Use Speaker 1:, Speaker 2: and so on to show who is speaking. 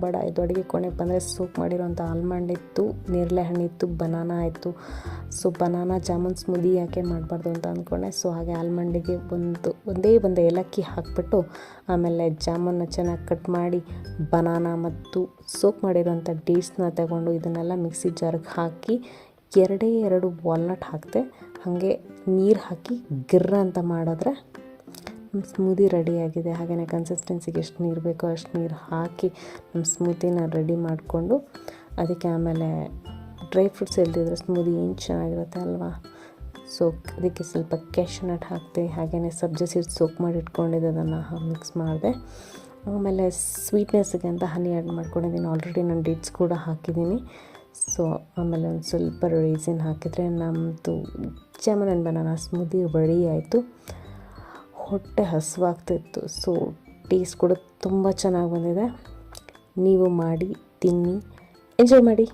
Speaker 1: ಬೇಡ. ಇದು ಅಡುಗೆ ಕೊನೆಗೆ ಬಂದರೆ ಸೋಕ್ ಮಾಡಿರೋಂಥ ಆಲ್ಮಂಡ್ ಇತ್ತು, ನೇರಳೆ ಹಣ್ಣಿತ್ತು, ಬನಾನಾ ಆಯಿತು. ಸೊ ಬನಾನಾ ಜಾಮೂನ್ ಸ್ಮೂದಿ ಯಾಕೆ ಮಾಡಬಾರ್ದು ಅಂತ ಅಂದ್ಕೊಂಡೆ. ಸೊ ಹಾಗೆ ಆಲ್ಮಂಡಿಗೆ ಒಂದೇ ಏಲಕ್ಕಿ ಹಾಕಿಬಿಟ್ಟು ಆಮೇಲೆ ಜಾಮೂನ್ನ ಚೆನ್ನಾಗಿ ಕಟ್ ಮಾಡಿ ಬನಾನಾ ಮತ್ತು ಸೋಕ್ ಮಾಡಿರೋಂಥ ಡೇಟ್ಸ್ನ ತಗೊಂಡು ಇದನ್ನೆಲ್ಲ ಮಿಕ್ಸಿ ಜಾರ್ಗೆ ಹಾಕಿ 2 ವಾಲ್ನಟ್ ಹಾಕಿದೆ. ಹಾಗೆ ನೀರು ಹಾಕಿ ಗಿರ್ರ ಅಂತ ಮಾಡಿದ್ರೆ ನಮ್ಮ ಸ್ಮೂದಿ ರೆಡಿಯಾಗಿದೆ. ಹಾಗೆಯೇ ಕನ್ಸಿಸ್ಟೆನ್ಸಿಗೆ ಎಷ್ಟು ನೀರು ಬೇಕೋ ಅಷ್ಟು ನೀರು ಹಾಕಿ ನಮ್ಮ ಸ್ಮೂದಿನ ರೆಡಿ ಮಾಡಿಕೊಂಡು ಅದಕ್ಕೆ ಆಮೇಲೆ ಡ್ರೈ ಫ್ರೂಟ್ಸ್ ಇಲ್ದಿದ್ರೆ ಸ್ಮೂದಿ ಏನು ಚೆನ್ನಾಗಿರುತ್ತೆ ಅಲ್ವಾ. ಸೊ ಅದಕ್ಕೆ ಸ್ವಲ್ಪ ಕ್ಯಾಶ್ಯೂನಟ್ ಹಾಕಿದೆ. ಹಾಗೆಯೇ ಸಬ್ಜಿ ಸೀಡ್ಸ್ ಸೋಕ್ ಮಾಡಿ ಇಟ್ಕೊಂಡಿದ್ದೆ, ಅದನ್ನು ಮಿಕ್ಸ್ ಮಾಡಿದೆ. ಆಮೇಲೆ ಸ್ವೀಟ್ನೆಸ್ಗೆ ಅಂತ ಹನಿ ಆ್ಯಡ್ ಮಾಡ್ಕೊಂಡಿದ್ದೀನಿ. ಆಲ್ರೆಡಿ ನಾನು ಡೇಟ್ಸ್ ಕೂಡ ಹಾಕಿದ್ದೀನಿ. ಸೊ ಆಮೇಲೆ ಒಂದು ಸ್ವಲ್ಪ ರೈಸಿನ್ ಹಾಕಿದರೆ ನಮ್ಮದು jamun and banana smoothie ready ಆಯಿತು. ಹೊಟ್ಟೆ ಹಸಿವಾಗ್ತಿತ್ತು. ಸೊ ಟೇಸ್ಟ್ ಕೂಡ ತುಂಬ ಚೆನ್ನಾಗಿ ಬಂದಿದೆ. ನೀವು ಮಾಡಿ ತಿನ್ನಿ, ಎಂಜಾಯ್ ಮಾಡಿ.